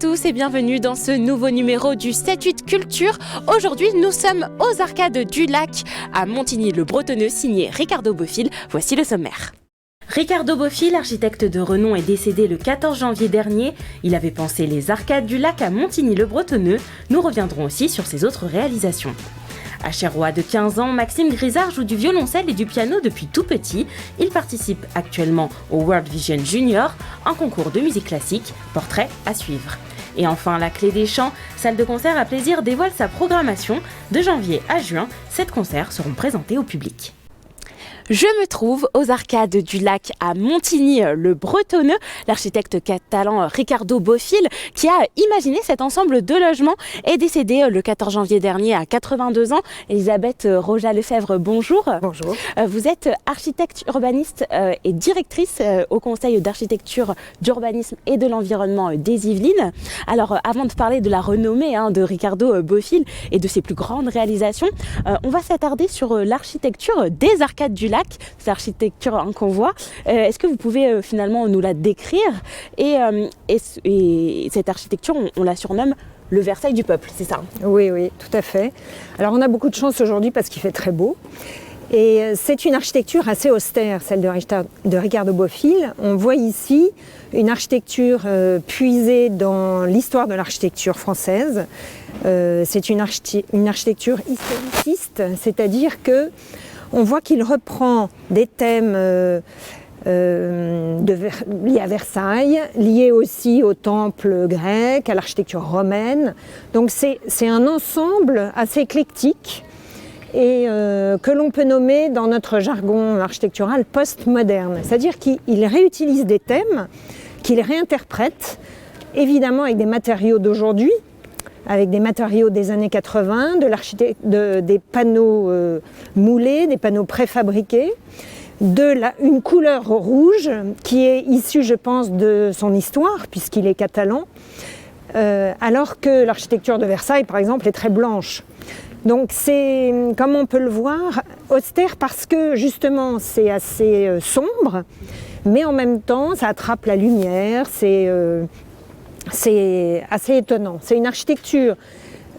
tous et bienvenue dans ce nouveau numéro du 7-8 Culture. Aujourd'hui, nous sommes aux Arcades du Lac à Montigny-le-Bretonneux, signé Ricardo Bofill. Voici le sommaire. Ricardo Bofill, architecte de renom, est décédé le 14 janvier dernier. Il avait pensé les Arcades du Lac à Montigny-le-Bretonneux. Nous reviendrons aussi sur ses autres réalisations. À Cherrois de 15 ans, Maxime Grisard joue du violoncelle et du piano depuis tout petit. Il participe actuellement au World Vision Junior, un concours de musique classique, portrait à suivre. Et enfin, la Clé des Champs, salle de concert à plaisir, dévoile sa programmation. De janvier à juin, 7 concerts seront présentés au public. Je me trouve aux Arcades du Lac à Montigny-le-Bretonneux. L'architecte catalan Ricardo Bofill, qui a imaginé cet ensemble de logements, est décédé le 14 janvier dernier à 82 ans. Elisabeth Roja-Lefebvre, bonjour. Bonjour. Vous êtes architecte urbaniste et directrice au Conseil d'architecture, d'urbanisme et de l'environnement des Yvelines. Alors, avant de parler de la renommée de Ricardo Bofill et de ses plus grandes réalisations, on va s'attarder sur l'architecture des Arcades du Lac. C'est l'architecture qu'on voit. Est-ce que vous pouvez finalement nous la décrire et cette architecture, on la surnomme le Versailles du peuple, c'est ça? Oui, tout à fait. Alors on a beaucoup de chance aujourd'hui parce qu'il fait très beau. Et c'est une architecture assez austère, celle de Ricardo Bofill. On voit ici une architecture puisée dans l'histoire de l'architecture française. C'est une architecture historiciste, c'est-à-dire que on voit qu'il reprend des thèmes liés à Versailles, liés aussi au temple grec, à l'architecture romaine. Donc c'est un ensemble assez éclectique et que l'on peut nommer dans notre jargon architectural post-moderne. C'est-à-dire qu'il réutilise des thèmes, qu'il réinterprète, évidemment avec des matériaux d'aujourd'hui, avec des matériaux des années 80, des panneaux moulés, des panneaux préfabriqués, une couleur rouge qui est issue, je pense, de son histoire, puisqu'il est catalan, alors que l'architecture de Versailles, par exemple, est très blanche. Donc c'est, comme on peut le voir, austère parce que justement c'est assez sombre, mais en même temps ça attrape la lumière, c'est assez étonnant. C'est une architecture,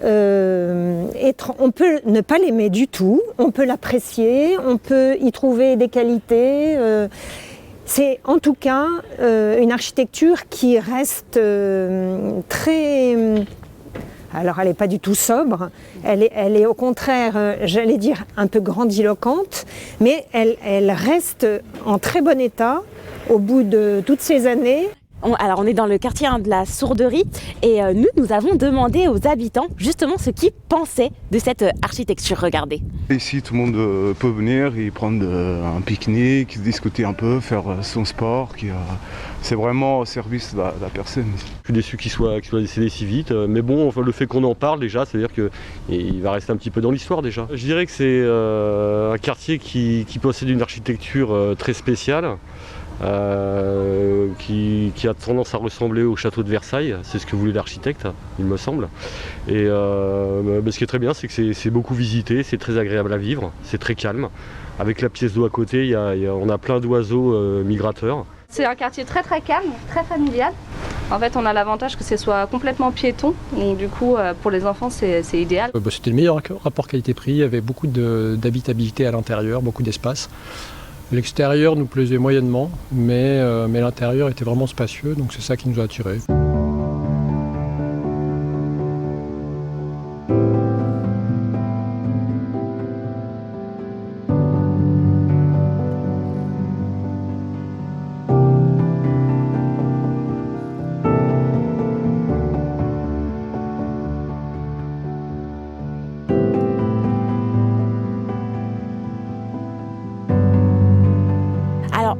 on peut ne pas l'aimer du tout, on peut l'apprécier, on peut y trouver des qualités. C'est en tout cas une architecture qui reste très... Alors elle n'est pas du tout sobre, elle est au contraire, j'allais dire, un peu grandiloquente, mais elle reste en très bon état au bout de toutes ces années. Alors on est dans le quartier de la Sourderie et nous avons demandé aux habitants justement ce qu'ils pensaient de cette architecture. Regardez. Ici tout le monde peut venir et prendre un pique-nique, discuter un peu, faire son sport. C'est vraiment au service de la personne. Je suis déçu qu'il soit décédé si vite, mais bon, enfin, le fait qu'on en parle déjà, c'est-à-dire qu'il va rester un petit peu dans l'histoire déjà. Je dirais que c'est un quartier qui possède une architecture très spéciale. Qui a tendance à ressembler au château de Versailles, c'est ce que voulait l'architecte, il me semble. Et ce qui est très bien, c'est que c'est beaucoup visité, c'est très agréable à vivre, c'est très calme. Avec la pièce d'eau à côté, on a plein d'oiseaux migrateurs. C'est un quartier très très calme, très familial. En fait, on a l'avantage que ce soit complètement piéton, donc du coup, pour les enfants, c'est idéal. C'était le meilleur rapport qualité-prix, il y avait beaucoup d'habitabilité à l'intérieur, beaucoup d'espace. L'extérieur nous plaisait moyennement, mais l'intérieur était vraiment spacieux, donc c'est ça qui nous a attirés.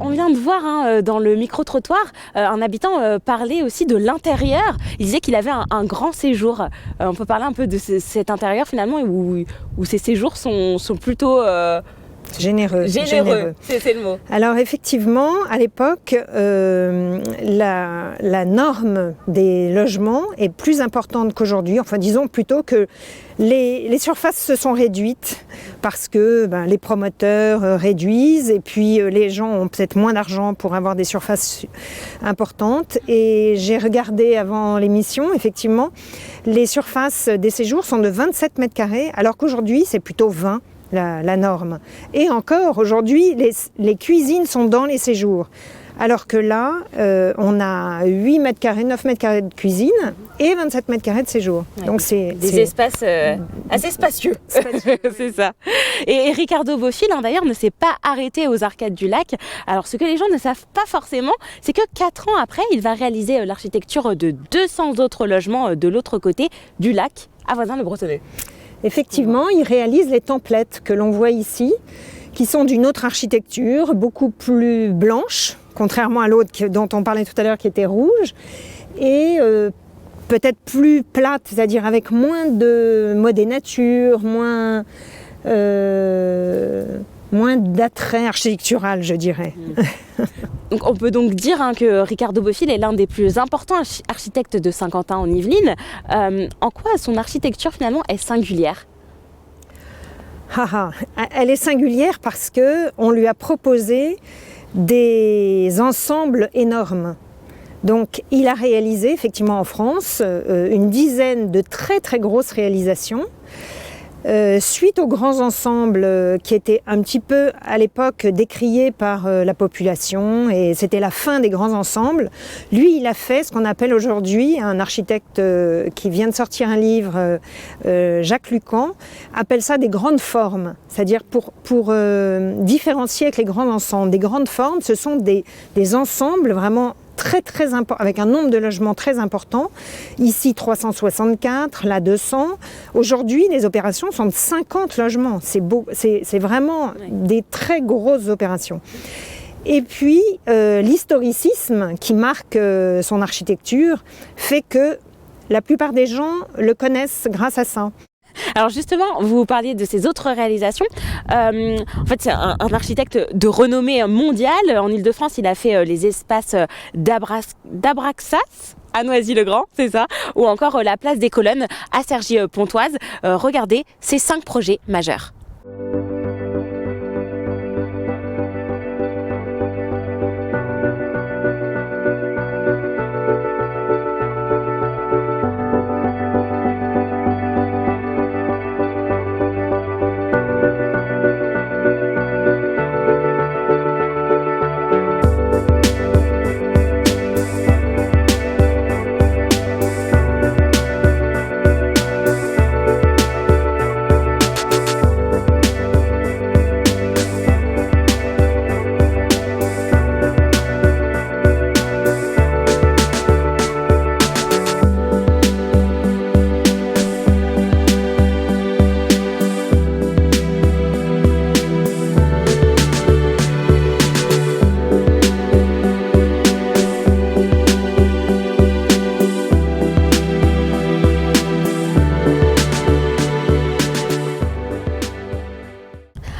On vient de voir dans le micro-trottoir un habitant parler aussi de l'intérieur. Il disait qu'il avait un grand séjour. On peut parler un peu de cet intérieur finalement où ces séjours sont plutôt Généreux. c'est le mot. Alors effectivement, à l'époque, la norme des logements est plus importante qu'aujourd'hui. Enfin, disons plutôt que les surfaces se sont réduites parce que les promoteurs réduisent et puis les gens ont peut-être moins d'argent pour avoir des surfaces importantes. Et j'ai regardé avant l'émission, effectivement, les surfaces des séjours sont de 27 mètres carrés alors qu'aujourd'hui c'est plutôt 20. La norme. Et encore, aujourd'hui, les cuisines sont dans les séjours. Alors que là, on a 8 mètres carrés, 9 mètres carrés de cuisine et 27 mètres carrés de séjour. Ouais. Donc c'est des espaces assez spacieux. C'est ça. Et Ricardo Bofill, d'ailleurs, ne s'est pas arrêté aux Arcades du Lac. Alors, ce que les gens ne savent pas forcément, c'est que 4 ans après, il va réaliser l'architecture de 200 autres logements de l'autre côté du lac, à Voisins-le-Bretonneux. Effectivement, il réalise les templates que l'on voit ici, qui sont d'une autre architecture, beaucoup plus blanche, contrairement à l'autre dont on parlait tout à l'heure qui était rouge, et peut-être plus plate, c'est-à-dire avec moins de modés nature, moins d'attrait architectural, je dirais. Donc on peut donc dire que Ricardo Bofill est l'un des plus importants architectes de Saint-Quentin en Yvelines. En quoi son architecture finalement est singulière ? Elle est singulière parce qu'on lui a proposé des ensembles énormes. Donc il a réalisé effectivement en France une dizaine de très très grosses réalisations. Suite aux grands ensembles qui étaient un petit peu à l'époque décriés par la population et c'était la fin des grands ensembles, lui il a fait ce qu'on appelle aujourd'hui, un architecte qui vient de sortir un livre, Jacques Lucan, appelle ça des grandes formes, c'est-à-dire pour différencier avec les grands ensembles. Des grandes formes, ce sont des ensembles vraiment très important, avec un nombre de logements très important. Ici 364, là 200. Aujourd'hui, les opérations sont de 50 logements. C'est beau, c'est vraiment des très grosses opérations. Et puis, l'historicisme qui marque son architecture fait que la plupart des gens le connaissent grâce à ça. Alors justement, vous parliez de ses autres réalisations. En fait, c'est un architecte de renommée mondiale. En Ile-de-France, il a fait les espaces d'Abraxas à Noisy-le-Grand, c'est ça, ou encore la place des Colonnes à Cergy-Pontoise. Regardez ces 5 projets majeurs.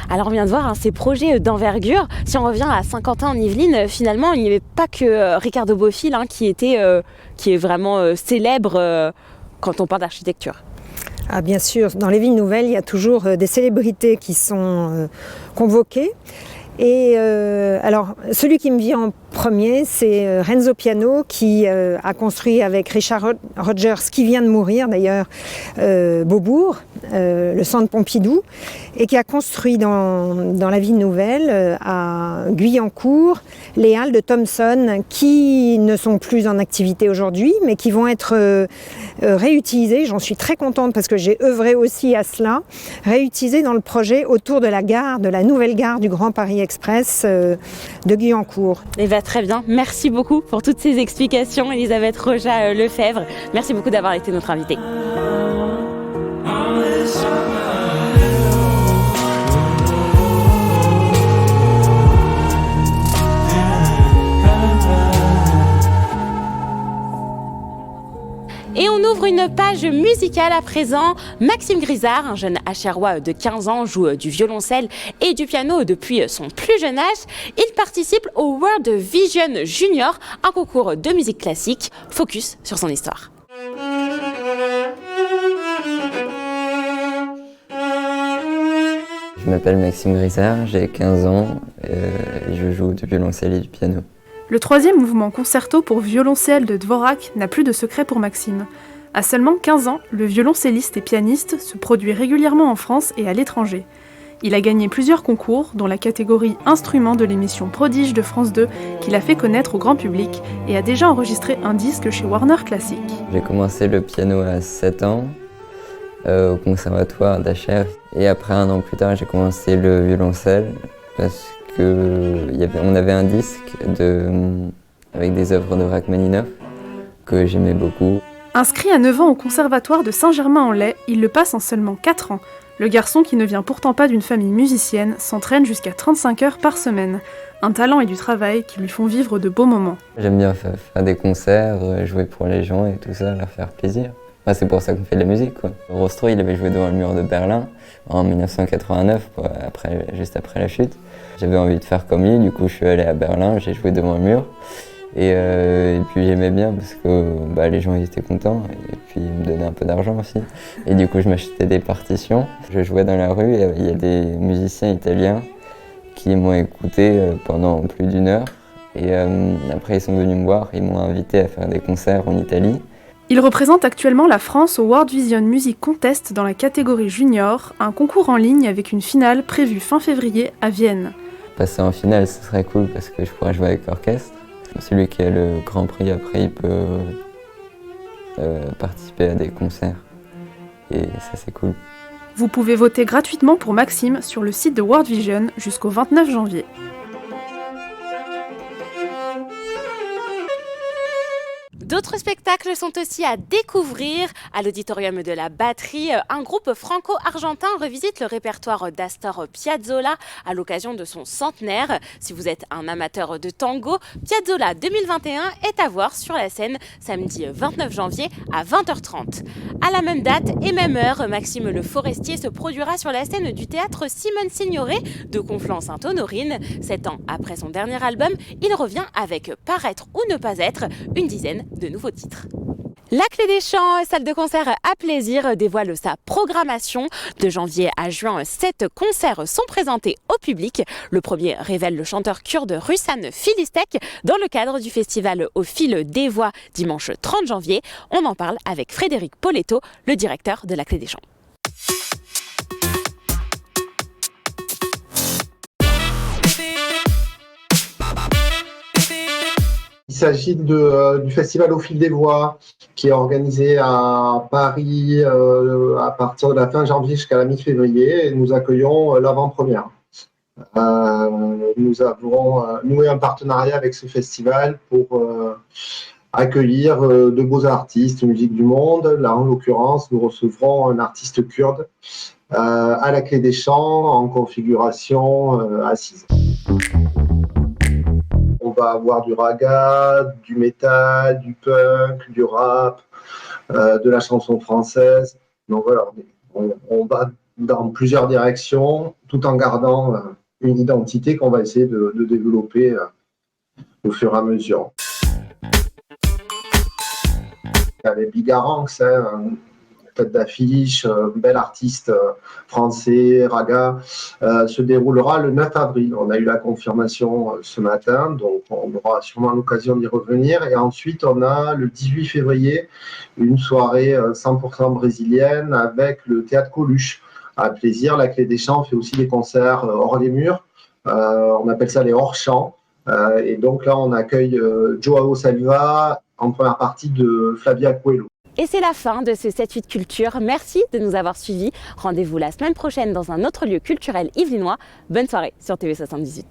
Alors on vient de voir ces projets d'envergure. Si on revient à Saint-Quentin en Yvelines, finalement il n'y avait pas que Ricardo Bofill qui est vraiment célèbre quand on parle d'architecture. Ah bien sûr, dans les villes nouvelles, il y a toujours des célébrités qui sont convoquées. Et alors, celui qui me vient en premier, c'est Renzo Piano qui a construit avec Richard Rogers, qui vient de mourir d'ailleurs, Beaubourg, le centre Pompidou, et qui a construit dans la ville nouvelle, à Guyancourt, les halles de Thomson qui ne sont plus en activité aujourd'hui, mais qui vont être réutilisées. J'en suis très contente parce que j'ai œuvré aussi à cela, réutilisées dans le projet autour de la gare, de la nouvelle gare du Grand Paris Express de Guyancourt. Et très bien, merci beaucoup pour toutes ces explications, Elisabeth Roja Lefebvre. Merci beaucoup d'avoir été notre invitée. Et on ouvre ouvre une page musicale à présent. Maxime Grisard, un jeune Acherois de 15 ans, joue du violoncelle et du piano depuis son plus jeune âge. Il participe au World Vision Junior, un concours de musique classique. Focus sur son histoire. Je m'appelle Maxime Grisard, j'ai 15 ans et je joue du violoncelle et du piano. Le troisième mouvement concerto pour violoncelle de Dvorak n'a plus de secret pour Maxime. À seulement 15 ans, le violoncelliste et pianiste se produit régulièrement en France et à l'étranger. Il a gagné plusieurs concours, dont la catégorie instrument de l'émission Prodige de France 2, qu'il a fait connaître au grand public, et a déjà enregistré un disque chez Warner Classic. J'ai commencé le piano à 7 ans au conservatoire d'Achères, et après 1 an plus tard j'ai commencé le violoncelle parce qu'on avait un disque avec des œuvres de Rachmaninoff que j'aimais beaucoup. Inscrit à 9 ans au conservatoire de Saint-Germain-en-Laye, il le passe en seulement 4 ans. Le garçon, qui ne vient pourtant pas d'une famille musicienne, s'entraîne jusqu'à 35 heures par semaine. Un talent et du travail qui lui font vivre de beaux moments. J'aime bien faire des concerts, jouer pour les gens et tout ça, leur faire plaisir. Enfin, c'est pour ça qu'on fait de la musique, quoi. Rostro, il avait joué devant le mur de Berlin en 1989, juste après la chute. J'avais envie de faire comme lui, du coup je suis allé à Berlin, j'ai joué devant le mur. Et puis j'aimais bien parce que les gens ils étaient contents et puis ils me donnaient un peu d'argent aussi. Et du coup je m'achetais des partitions. Je jouais dans la rue et il y a des musiciens italiens qui m'ont écouté pendant plus d'1 heure. Et après ils sont venus me voir, ils m'ont invité à faire des concerts en Italie. Il représente actuellement la France au World Vision Music Contest dans la catégorie junior, un concours en ligne avec une finale prévue fin février à Vienne. Passer en finale ce serait cool parce que je pourrais jouer avec l'orchestre. Celui qui a le grand prix après, il peut participer à des concerts et ça c'est cool. Vous pouvez voter gratuitement pour Maxime sur le site de World Vision jusqu'au 29 janvier. D'autres spectacles sont aussi à découvrir. À l'Auditorium de la Batterie, un groupe franco-argentin revisite le répertoire d'Astor Piazzolla à l'occasion de son centenaire. Si vous êtes un amateur de tango, Piazzolla 2021 est à voir sur la scène samedi 29 janvier à 20h30. À la même date et même heure, Maxime Le Forestier se produira sur la scène du théâtre Simone Signoret de Conflans-Sainte-Honorine. 7 ans après son dernier album, il revient avec Paraître ou ne pas être, une dizaine de nouveaux titres. La Clé des Champs, salle de concert à plaisir, dévoile sa programmation. De janvier à juin, 7 concerts sont présentés au public. Le premier révèle le chanteur kurde Ruslan Filistek dans le cadre du festival Au fil des voix dimanche 30 janvier. On en parle avec Frédéric Poletto, le directeur de La Clé des Champs. Il s'agit du festival Au fil des voix qui est organisé à Paris à partir de la fin janvier jusqu'à la mi-février et nous accueillons l'avant-première. Nous avons noué un partenariat avec ce festival pour accueillir de beaux artistes, musique du monde. Là, en l'occurrence, nous recevrons un artiste kurde à la Clé des Champs en configuration assise. On va avoir du raga, du métal, du punk, du rap, de la chanson française. Donc voilà, on va dans plusieurs directions tout en gardant une identité qu'on va essayer de développer au fur et à mesure. Il y a les Bigaranx, tête d'affiche, bel artiste français, raga, se déroulera le 9 avril. On a eu la confirmation ce matin, donc on aura sûrement l'occasion d'y revenir. Et ensuite, on a le 18 février, une soirée 100% brésilienne avec le Théâtre Coluche. À plaisir, La Clé des Champs fait aussi des concerts hors les murs. On appelle ça les hors-champs. Et donc là, on accueille Joao Saliva en première partie de Flavia Coelho. Et c'est la fin de ce 7-8 Culture. Merci de nous avoir suivis. Rendez-vous la semaine prochaine dans un autre lieu culturel yvelinois. Bonne soirée sur TV78.